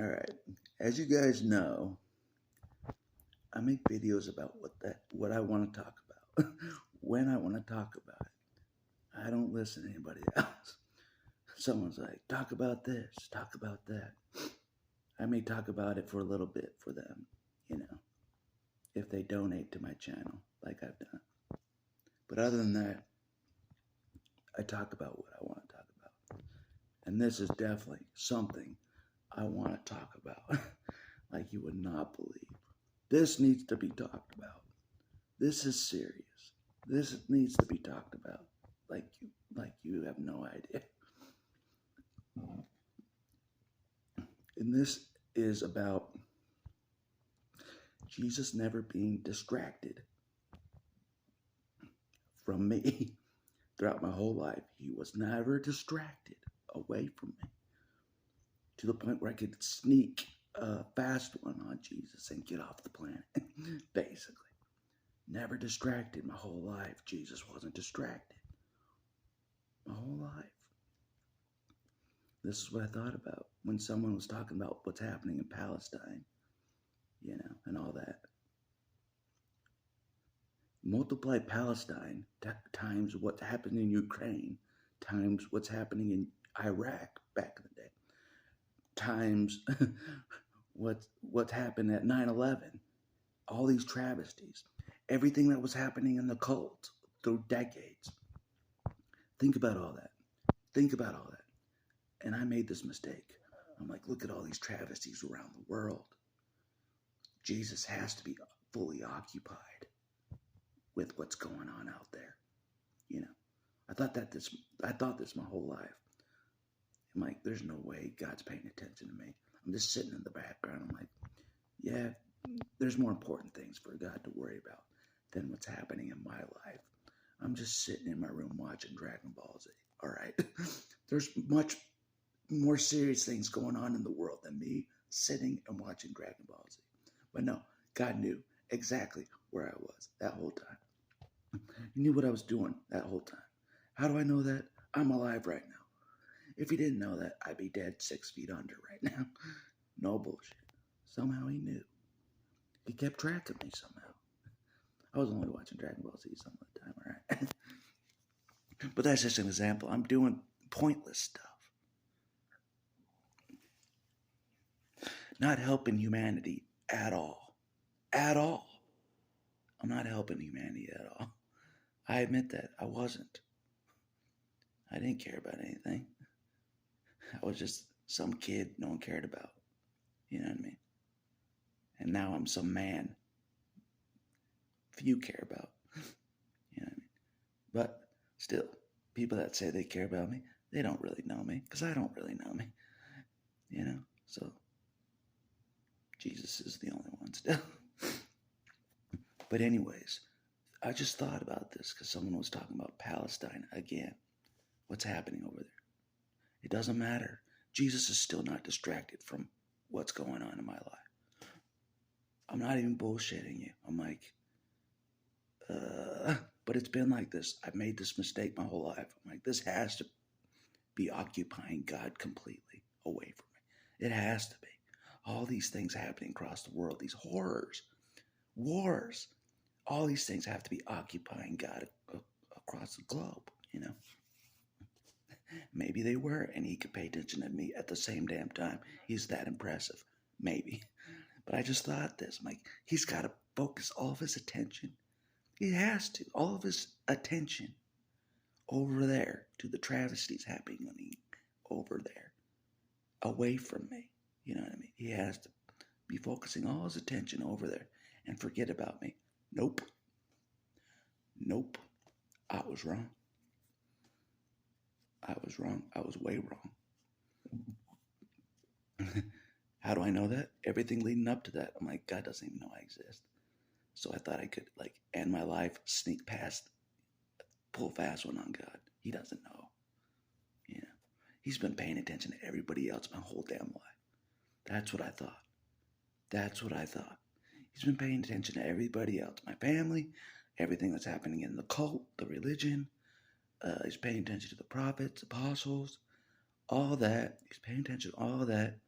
All right. As you guys know, I make videos about what I want to talk about, when I want to talk about it. I don't listen to anybody else. Someone's like, talk about this, talk about that. I may talk about it for a little bit for them, you know, if they donate to my channel, like I've done. But other than that, I talk about what I want to talk about. And this is definitely something I want to talk about, like you would not believe. This needs to be talked about. This is serious. This needs to be talked about. Like you have no idea. And this is about Jesus never being distracted from me throughout my whole life. He was never distracted away from me to the point where I could sneak a fast one on Jesus and get off the planet, basically. Never distracted my whole life. Jesus wasn't distracted my whole life. This is what I thought about when someone was talking about what's happening in Palestine, and all that. Multiply Palestine times what's happening in Ukraine, times what's happening in Iraq back in the day, times what's happened at 9/11. All these travesties, everything that was happening in the cult through decades. Think about all that. Think about all that. And I made this mistake. I'm like, look at all these travesties around the world. Jesus has to be fully occupied with what's going on out there. I thought this my whole life. I'm like, there's no way God's paying attention to me. I'm just sitting in the background. I'm like, yeah, there's more important things for God to worry about than what's happening in my life. I'm just sitting in my room watching Dragon Ball Z. All right. There's much more serious things going on in the world than me sitting and watching Dragon Ball Z. But no, God knew exactly where I was that whole time. He knew what I was doing that whole time. How do I know that? I'm alive right now. If he didn't know that, I'd be dead 6 feet under right now. No bullshit. Somehow he knew. He kept track of me somehow. I was only watching Dragon Ball Z some of the time, all right? But that's just an example. I'm doing pointless stuff. Not helping humanity at all. At all. I'm not helping humanity at all. I admit that. I wasn't. I didn't care about anything. I was just some kid no one cared about. You know what I mean? And now I'm some man few care about. You know what I mean? But still, people that say they care about me, they don't really know me because I don't really know me. So Jesus is the only one still. But anyways, I just thought about this because someone was talking about Palestine again. What's happening over there? It doesn't matter. Jesus is still not distracted from what's going on in my life. I'm not even bullshitting you. I'm like, but it's been like this. I've made this mistake my whole life. I'm like, this has to be occupying God completely away from me. It has to be. All these things happening across the world, these horrors, wars, all these things have to be occupying God across the globe, Maybe they were, and he could pay attention to me at the same damn time. He's that impressive. Maybe. But I just thought this. I'm like, he's got to focus all of his attention. He has to. All of his attention over there to the travesties happening over there. Away from me. You know what I mean? He has to be focusing all his attention over there and forget about me. Nope. Nope. I was wrong. I was wrong. I was way wrong. How do I know that? Everything leading up to that. I'm like, God doesn't even know I exist. So I thought I could end my life, sneak past, pull fast one on God. He doesn't know. He's been paying attention to everybody else my whole damn life. That's what I thought. That's what I thought. He's been paying attention to everybody else. My family, everything that's happening in the cult, the religion. He's paying attention to the prophets, apostles, all that. He's paying attention to all that.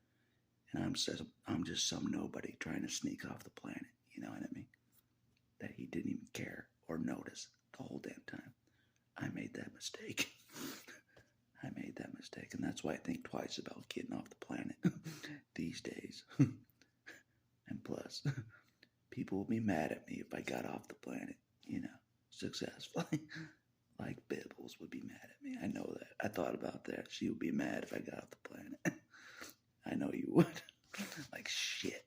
And I'm just some nobody trying to sneak off the planet. You know what I mean? That he didn't even care or notice the whole damn time. I made that mistake. I made that mistake, and that's why I think twice about getting off the planet these days. And plus, people will be mad at me if I got off the planet, successfully. Like Bibbles would be mad at me. I know that. I thought about that. She would be mad if I got off the planet. I know you would. Like shit.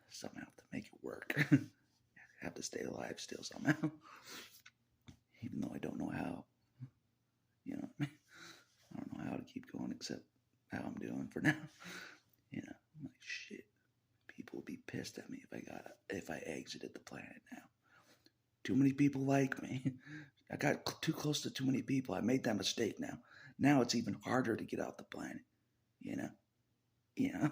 Somehow have to make it work. I have to stay alive still somehow. Even though I don't know how. You know, I don't know how to keep going except how I'm doing for now. I'm like shit. People will be pissed at me if I exited the planet now. Too many people like me. I got too close to too many people. I made that mistake now. Now it's even harder to get off the planet. You know?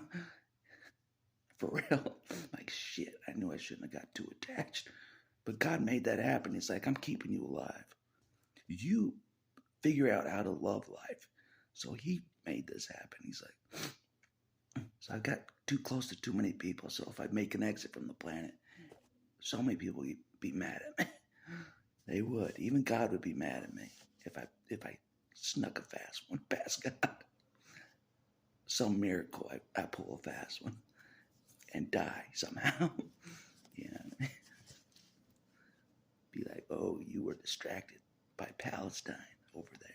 For real. Like shit, I knew I shouldn't have got too attached. But God made that happen. He's like, I'm keeping you alive. You figure out how to love life. So he made this happen. He's like, so I got too close to too many people. So if I make an exit from the planet, so many people would be mad at me. They would. Even God would be mad at me if I snuck a fast one past God. Some miracle I pull a fast one and die somehow. Be like, oh, you were distracted by Palestine over there.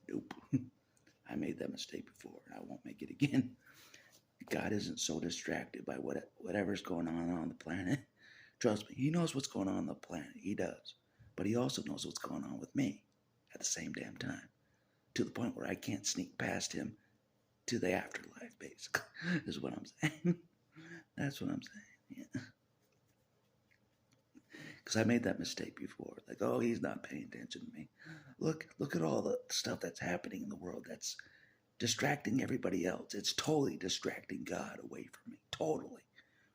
Nope. I made that mistake before and I won't make it again. God isn't so distracted by whatever's going on the planet. Trust me, he knows what's going on the planet. He does. But he also knows what's going on with me at the same damn time. To the point where I can't sneak past him to the afterlife, basically, is what I'm saying. That's what I'm saying, yeah. Because I made that mistake before. Like, oh, he's not paying attention to me. Look at all the stuff that's happening in the world that's distracting everybody else. It's totally distracting God away from me. Totally.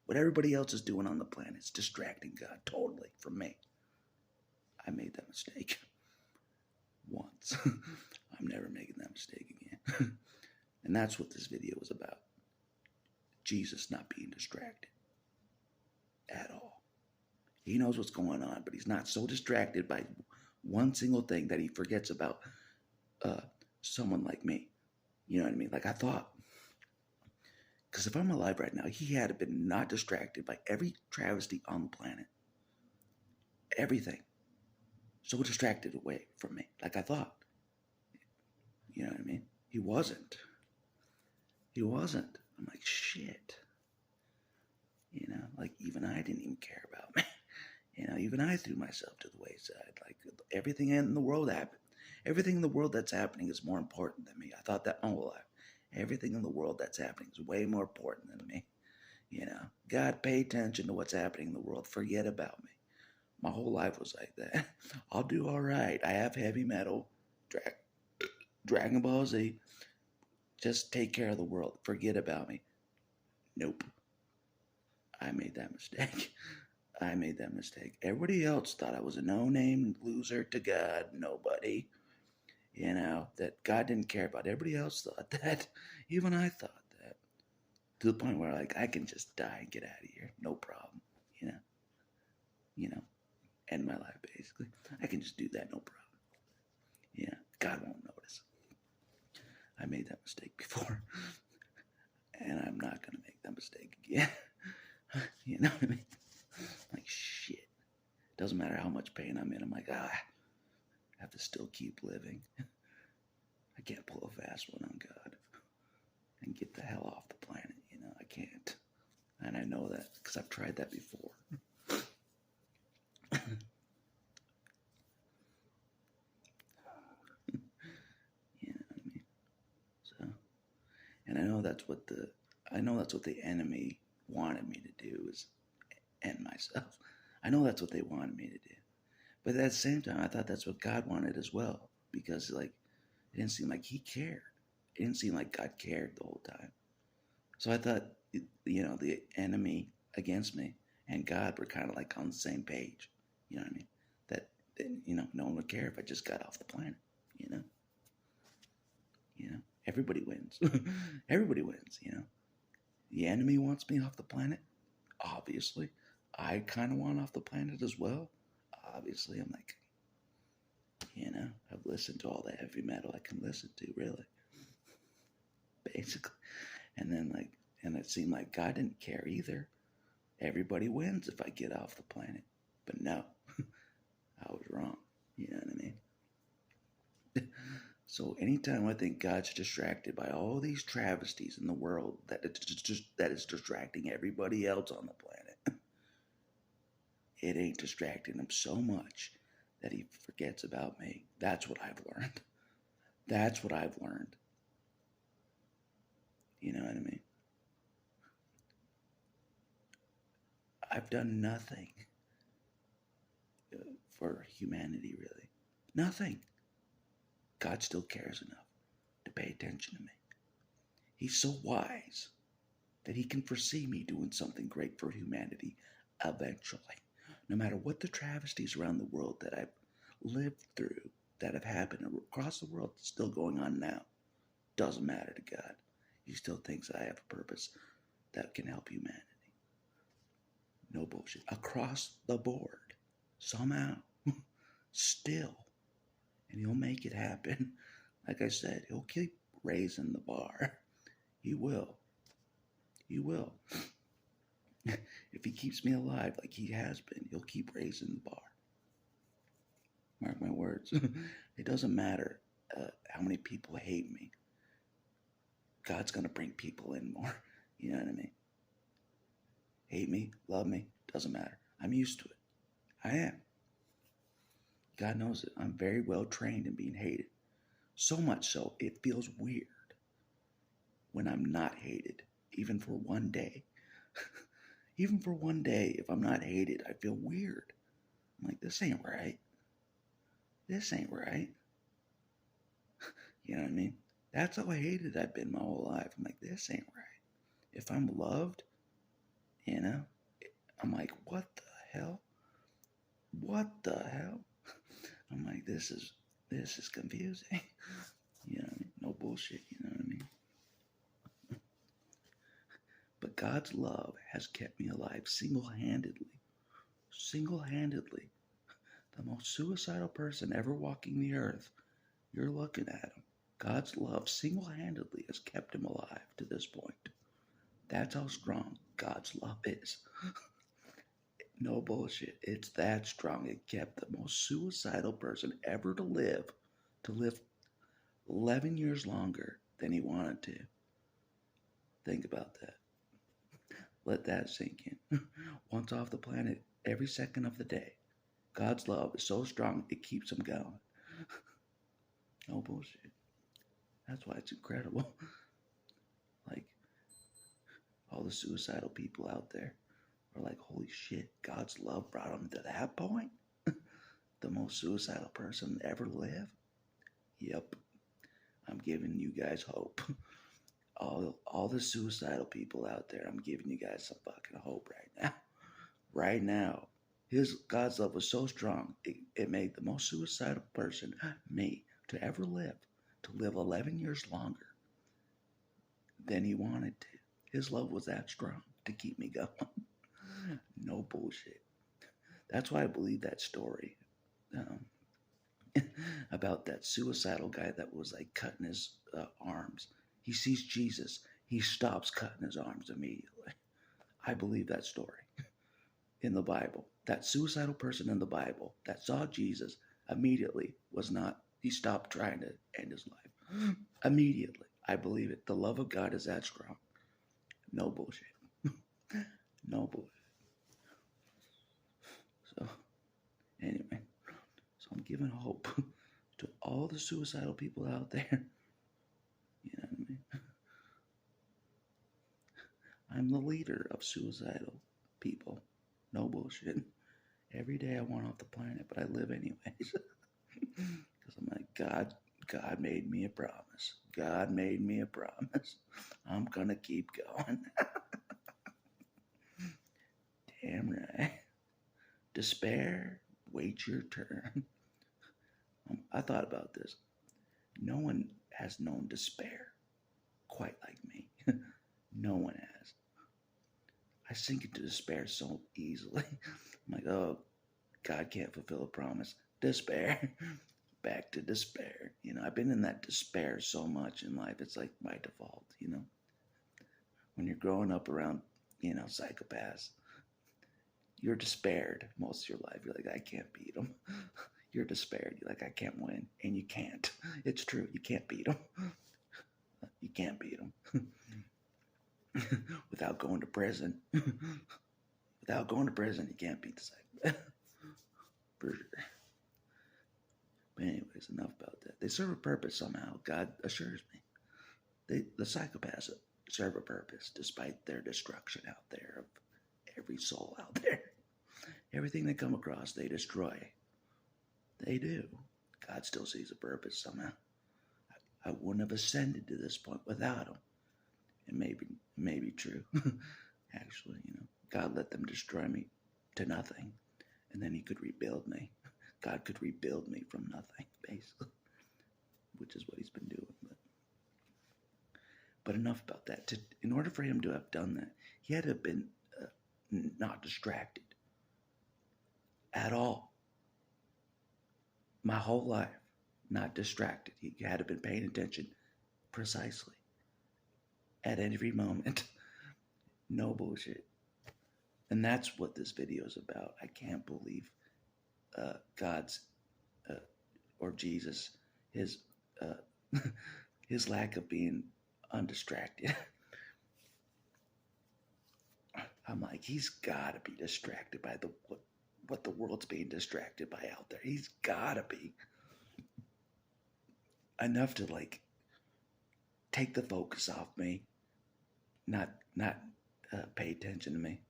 What everybody else is doing on the planet is distracting God totally from me. I made that mistake once. I'm never making that mistake again. And that's what this video was about. Jesus not being distracted at all. He knows what's going on, but he's not so distracted by one single thing that he forgets about someone like me. You know what I mean? Like I thought. Because if I'm alive right now, he had been not distracted by every travesty on the planet. Everything. So distracted away from me, like I thought. You know what I mean? He wasn't. He wasn't. I'm like, shit. Like even I didn't even care about me. Even I threw myself to the wayside. Like everything in the world happened. Everything in the world that's happening is more important than me. I thought that my whole life. Everything in the world that's happening is way more important than me. God, pay attention to what's happening in the world. Forget about me. My whole life was like that. I'll do all right. I have heavy metal, Dragon Ball Z. Just take care of the world. Forget about me. Nope. I made that mistake. I made that mistake. Everybody else thought I was a no-name loser to God. Nobody. That God didn't care about. Everybody else thought that. Even I thought that. To the point where, like, I can just die and get out of here. No problem. End my life, basically. I can just do that, no problem. God won't notice. I made that mistake before. And I'm not going to make that mistake again. You know what I mean? Like, shit. Doesn't matter how much pain I'm in. I'm like, I have to still keep living. I can't pull a fast one on God and get the hell off the planet. I can't. And I know that because I've tried that before. You know what I mean? So, and I know that's what the enemy wanted me to do, is end myself. I know that's what they wanted me to do. But at the same time, I thought that's what God wanted as well. Because, like, it didn't seem like he cared. It didn't seem like God cared the whole time. So I thought, the enemy against me and God were kind of like on the same page. You know what I mean? That, no one would care if I just got off the planet. Everybody wins. Everybody wins, you know. The enemy wants me off the planet, obviously. I kind of want off the planet as well. Obviously, I'm like, you know, I've listened to all the heavy metal I can listen to, really, basically. And then, like, and it seemed like God didn't care either. Everybody wins if I get off the planet. But no, I was wrong. You know what I mean? So anytime I think God's distracted by all these travesties in the world that is distracting everybody else on the planet, it ain't distracting him so much that he forgets about me. That's what I've learned. That's what I've learned. You know what I mean? I've done nothing for humanity, really. Nothing. God still cares enough to pay attention to me. He's so wise that he can foresee me doing something great for humanity eventually. No matter what the travesties around the world that I've lived through, that have happened across the world, still going on now, doesn't matter to God. He still thinks I have a purpose that can help humanity. No bullshit. Across the board. Somehow. Still. And he'll make it happen. Like I said, he'll keep raising the bar. He will. He will. If he keeps me alive like he has been, he'll keep raising the bar. Mark my words. It doesn't matter how many people hate me. God's going to bring people in more. You know what I mean? Hate me, love me, doesn't matter. I'm used to it. I am. God knows it. I'm very well trained in being hated. So much so, it feels weird when I'm not hated, even for one day. Even for one day, if I'm not hated, I feel weird. I'm like, this ain't right. This ain't right. You know what I mean? That's how hated I've been my whole life. I'm like, this ain't right. If I'm loved, you know, I'm like, what the hell? What the hell? I'm like, this is confusing. You know what I mean? No bullshit, you know what I mean? But God's love has kept me alive single-handedly. Single-handedly. The most suicidal person ever walking the earth. You're looking at him. God's love single-handedly has kept him alive to this point. That's how strong God's love is. No bullshit. It's that strong. It kept the most suicidal person ever to live 11 years longer than he wanted to. Think about that. Let that sink in. Once off the planet, every second of the day, God's love is so strong it keeps him going. No bullshit. That's why it's incredible. Like, all the suicidal people out there are like, holy shit, God's love brought him to that point? The most suicidal person to ever live? Yep. I'm giving you guys hope. All the suicidal people out there, I'm giving you guys some fucking hope right now. Right now. God's love was so strong, it made the most suicidal person, me, to ever live, to live 11 years longer than he wanted to. His love was that strong to keep me going. No bullshit. That's why I believe that story about that suicidal guy that was like cutting his arms. He sees Jesus. He stops cutting his arms immediately. I believe that story in the Bible. That suicidal person in the Bible that saw Jesus immediately he stopped trying to end his life. Immediately. I believe it. The love of God is that strong. No bullshit. No bullshit. So, anyway. So I'm giving hope to all the suicidal people out there. You know what I mean? I'm the leader of suicidal people. No bullshit. Every day I want off the planet, but I live anyways. Because I'm like, God made me a promise. God made me a promise. I'm gonna keep going. Damn right. Despair, wait your turn. I thought about this. No one has known despair quite like me. No one has. I sink into despair so easily. I'm like, oh, God can't fulfill a promise. Despair. Back to despair. I've been in that despair so much in life. It's like my default. When you're growing up around, psychopaths, you're despaired most of your life. You're like, I can't beat them. You're despaired. You're like, I can't win. And you can't. It's true. You can't beat them. You can't beat them. Without going to prison. Without going to prison, you can't beat the psychopath. For sure. But anyways, enough about that. They serve a purpose somehow. God assures me. The psychopaths serve a purpose despite their destruction out there of every soul out there. Everything they come across, they destroy. They do. God still sees a purpose somehow. I wouldn't have ascended to this point without them. It may be true. Actually, God let them destroy me to nothing. And then he could rebuild me. God could rebuild me from nothing, basically. Which is what he's been doing. But enough about that. In order for him to have done that, he had to have been not distracted at all. My whole life, not distracted. He had to have been paying attention precisely at every moment. No bullshit. And that's what this video is about. I can't believe God's or Jesus, his his lack of being undistracted. I'm like, he's got to be distracted by what the world's being distracted by out there. He's got to be. Enough to take the focus off me, not pay attention to me.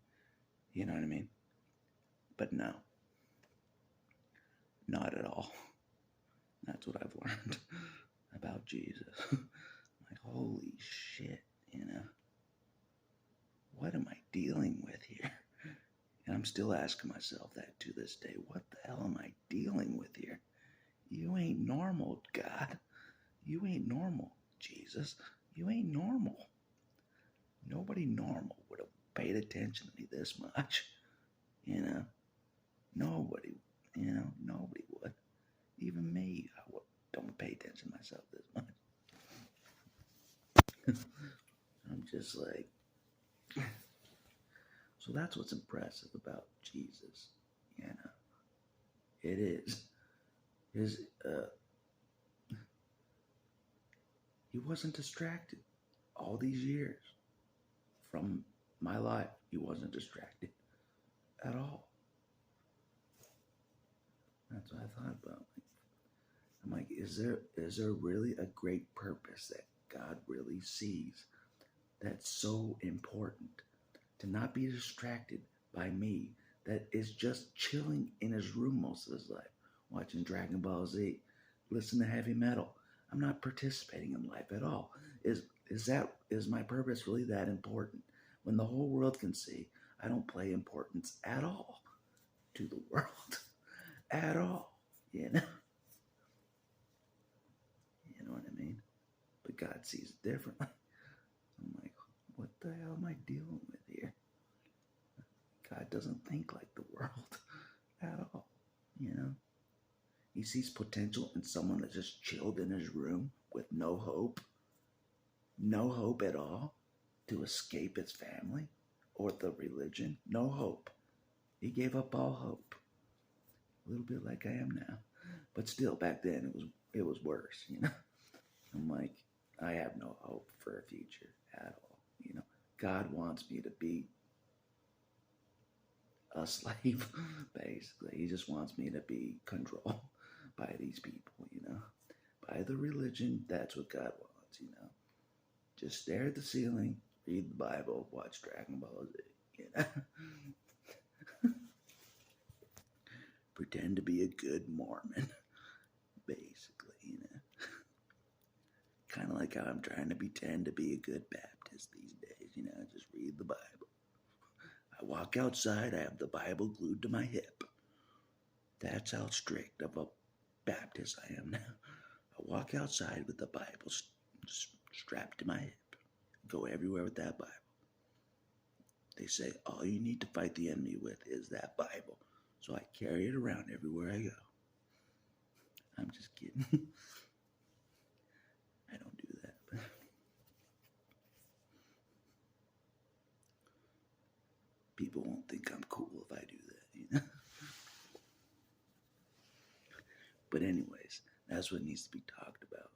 You know what I mean? But no, not at all. That's what I've learned about Jesus. Like, holy shit, what am I dealing with here? And I'm still asking myself that to this day. What the hell am I dealing with here? You ain't normal, God. You ain't normal, Jesus. You ain't normal. Nobody normal would have paid attention to me this much. Nobody, nobody would. Even me, don't pay attention to myself this much. I'm just like, so that's what's impressive about Jesus. It is. He wasn't distracted all these years from my life. He wasn't distracted at all. That's what I thought about. I'm like, is there really a great purpose that God really sees that's so important to not be distracted by me that is just chilling in his room most of his life, watching Dragon Ball Z, listening to heavy metal? I'm not participating in life at all. Is my purpose really that important when the whole world can see I don't play importance at all to the world? At all, You know what I mean? But God sees it differently. I'm like, what the hell am I dealing with here? God doesn't think like the world at all, He sees potential in someone that just chilled in his room with no hope at all to escape his family or the religion. No hope. He gave up all hope. A little bit like I am now. But still, back then, it was worse, I'm like, I have no hope for a future at all, God wants me to be a slave, basically. He just wants me to be controlled by these people, by the religion. That's what God wants, Just stare at the ceiling, read the Bible, watch Dragon Ball Z, Pretend to be a good Mormon, basically, Kind of like how I'm trying to pretend to be a good Baptist these days, just read the Bible. I walk outside, I have the Bible glued to my hip. That's how strict of a Baptist I am now. I walk outside with the Bible strapped to my hip. go everywhere with that Bible. They say all you need to fight the enemy with is that Bible. So I carry it around everywhere I go. I'm just kidding. I don't do that. But people won't think I'm cool if I do that. But anyways, that's what needs to be talked about.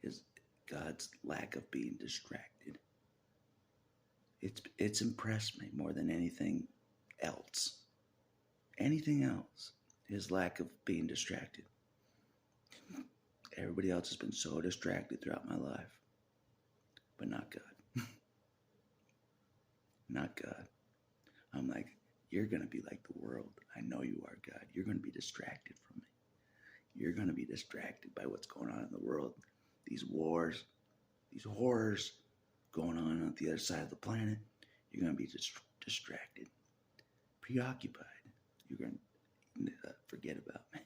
Is God's lack of being distracted. It's impressed me more than anything else. Anything else. His lack of being distracted. Everybody else has been so distracted throughout my life. But not God. Not God. I'm like, you're going to be like the world. I know you are, God. You're going to be distracted from me. You're going to be distracted by what's going on in the world. These wars, these horrors going on the other side of the planet. You're going to be distracted, preoccupied. You're going to forget about me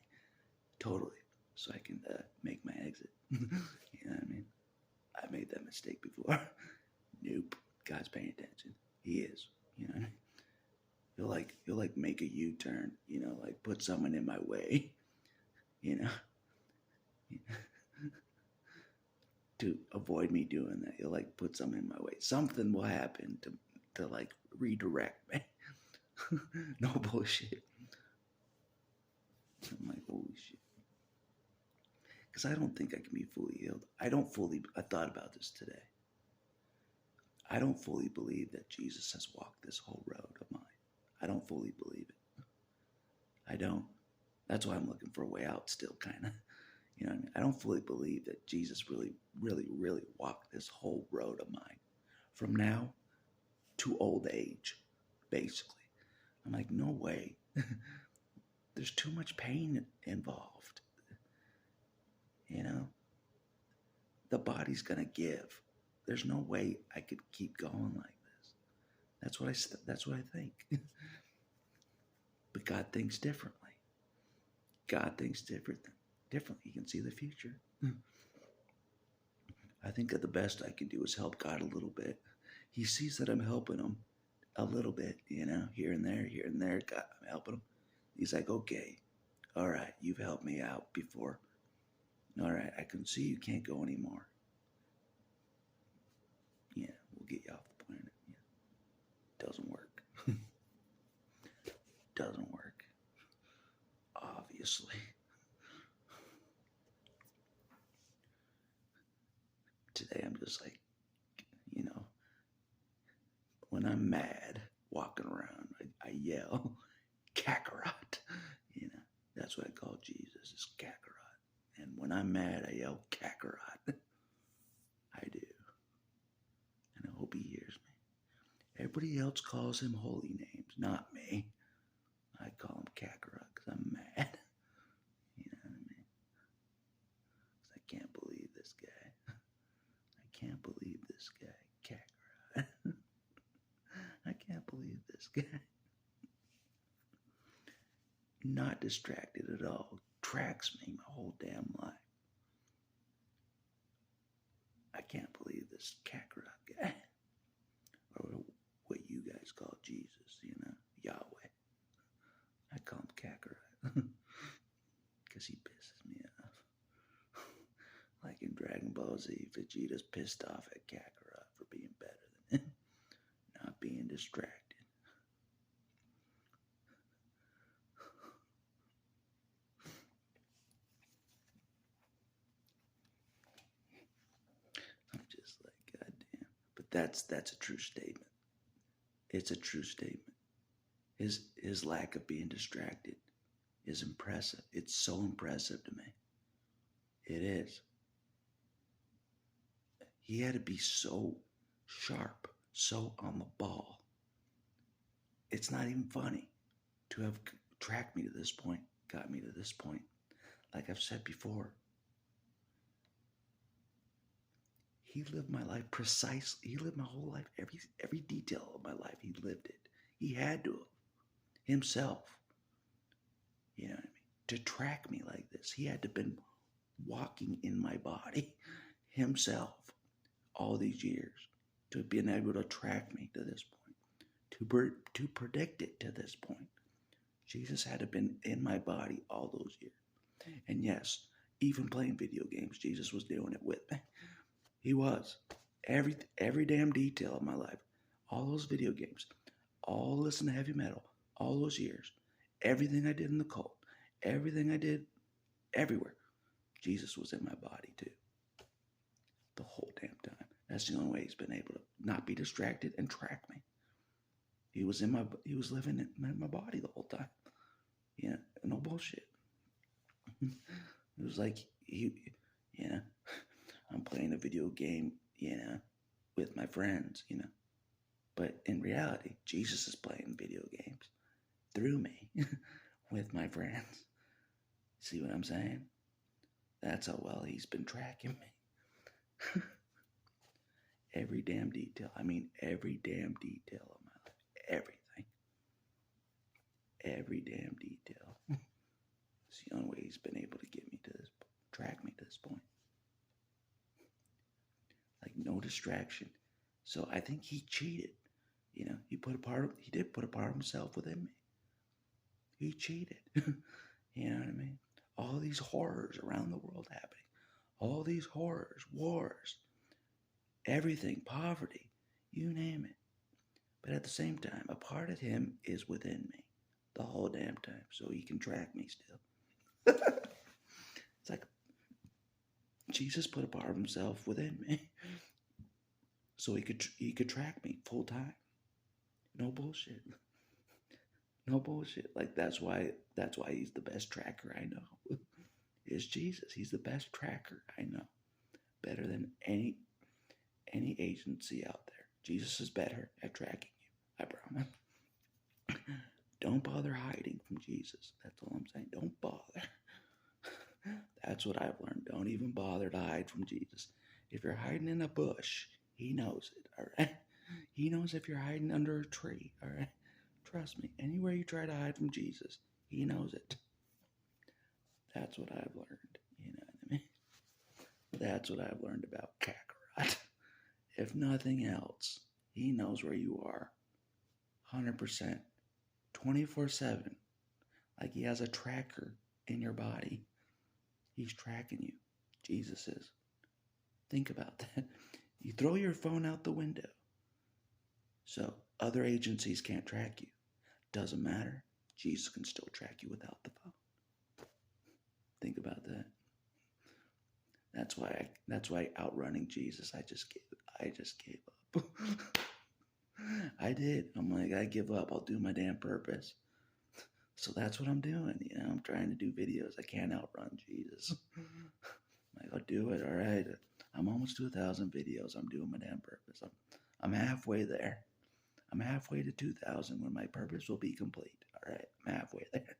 totally, so I can make my exit. You know what I mean? I made that mistake before. Nope. God's paying attention. He is. You know what I mean? He'll like make a U-turn. You know, like put someone in my way. You know, to avoid me doing that. He'll like put someone in my way. Something will happen to like redirect me. No bullshit. I'm like, holy shit. Because I don't think I can be fully healed. I thought about this today. I don't fully believe that Jesus has walked this whole road of mine. I don't fully believe it. I don't. That's why I'm looking for a way out still, kind of. You know what I mean? I don't fully believe that Jesus really, really, really walked this whole road of mine. From now to old age, basically. I'm like, no way. There's too much pain involved. You know? The body's going to give. There's no way I could keep going like this. That's what I think. But God thinks differently. God thinks differently. He can see the future. I think that the best I can do is help God a little bit. He sees that I'm helping him a little bit, you know, here and there. God, I'm helping him. He's like, okay, all right, you've helped me out before. All right, I can see you can't go anymore. Yeah, we'll get you off the planet. Yeah. Doesn't work. Doesn't work. Obviously. Today I'm just like, you know, when I'm mad, walking around, I yell, Kakarot. You know, that's what I call Jesus, is Kakarot. And when I'm mad, I yell, Kakarot. I do. And I hope he hears me. Everybody else calls him holy names, not me. I call him Kakarot because I'm mad. You know what I mean? Because I can't believe this guy. I can't believe this guy, Kakarot. I can't believe this guy. Not distracted at all. Tracks me my whole damn life. I can't believe this Kakarot guy. Or what you guys call Jesus, you know, Yahweh. I call him Kakarot. Because he pisses me off. Like in Dragon Ball Z, Vegeta's pissed off at Kakarot for being better than him. Not being distracted. I'm just like, goddamn. But that's a true statement. It's a true statement. His lack of being distracted is impressive. It's so impressive to me. It is. He had to be so sharp, so on the ball. It's not even funny to have tracked me to this point, got me to this point. Like I've said before, he lived my life precisely. He lived my whole life, every detail of my life. He lived it. He had to have himself. You know what I mean? To track me like this, he had to have been walking in my body himself all these years to being able to track me to this point, to predict it to this point. Jesus had to been in my body all those years. And yes, even playing video games, Jesus was doing it with me. He was. Every damn detail of my life, all those video games, all listen to heavy metal, all those years, everything I did in the cult, everything I did everywhere, Jesus was in my body too. The whole damn time. That's the only way he's been able to not be distracted and track me. He was living in my body the whole time. Yeah, no bullshit. It was like I'm playing a video game, with my friends, But in reality, Jesus is playing video games through me with my friends. See what I'm saying? That's how well he's been tracking me. Every damn detail. I mean, every damn detail of my life. Everything. Every damn detail. It's the only way he's been able to get me to this, track me to this point. Like no distraction. So I think he cheated. He did put a part of himself within me. He cheated. You know what I mean? All these horrors around the world happening. All these horrors, wars, everything, poverty, you name it. But at the same time, a part of him is within me the whole damn time, so he can track me still. It's like Jesus put a part of himself within me, so he could track me full time. No bullshit. No bullshit. Like that's why he's the best tracker I know. Is Jesus. He's the best tracker I know. Better than any agency out there. Jesus is better at tracking you. I promise. Don't bother hiding from Jesus. That's all I'm saying. Don't bother. That's what I've learned. Don't even bother to hide from Jesus. If you're hiding in a bush, he knows it, all right? He knows if you're hiding under a tree, all right? Trust me. Anywhere you try to hide from Jesus, he knows it. That's what I've learned. You know what I mean? That's what I've learned about Kakarot. If nothing else, he knows where you are. 100%. 24/7. Like he has a tracker in your body. He's tracking you. Jesus is. Think about that. You throw your phone out the window. So other agencies can't track you. Doesn't matter. Jesus can still track you without the phone. Think about that. That's why outrunning Jesus, I just gave up. I did. I'm like, I give up. I'll do my damn purpose. So that's what I'm doing. I'm trying to do videos. I can't outrun Jesus. Like, I'll do it. All right. I'm almost to 1,000 videos. I'm doing my damn purpose. I'm halfway there. I'm halfway to 2,000 when my purpose will be complete. All right. I'm halfway there.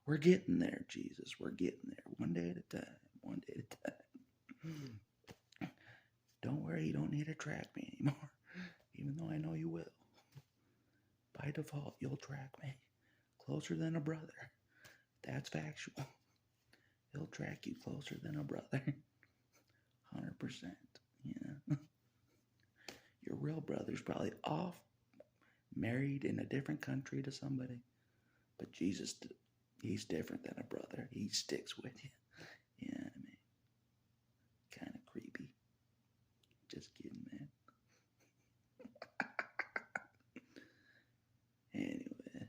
We're getting there, Jesus. We're getting there. One day at a time. One day at a time. Don't worry. You don't need to track me anymore. Even though I know you will. By default, you'll track me. Closer than a brother. That's factual. He'll track you closer than a brother. 100%. Your real brother's probably off, married in a different country to somebody. But Jesus, he's different than a brother. He sticks with you. You know what I mean? Kind of creepy. Just kidding, man. Anyway.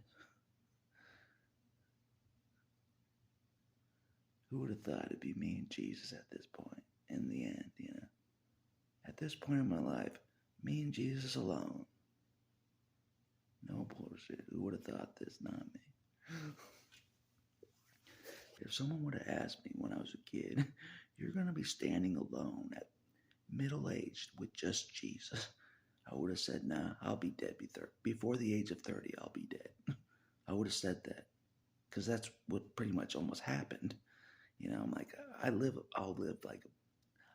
Who would have thought it'd be me and Jesus at this point? In the end, At this point in my life, me and Jesus alone. No bullshit. Who would have thought this? Not me. If someone would have asked me when I was a kid, you're going to be standing alone at middle-aged with just Jesus, I would have said, nah, I'll be dead before the age of 30. I'll be dead. I would have said that because that's what pretty much almost happened. I'm like, I'll live like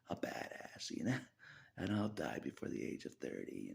a badass, and I'll die before the age of 30,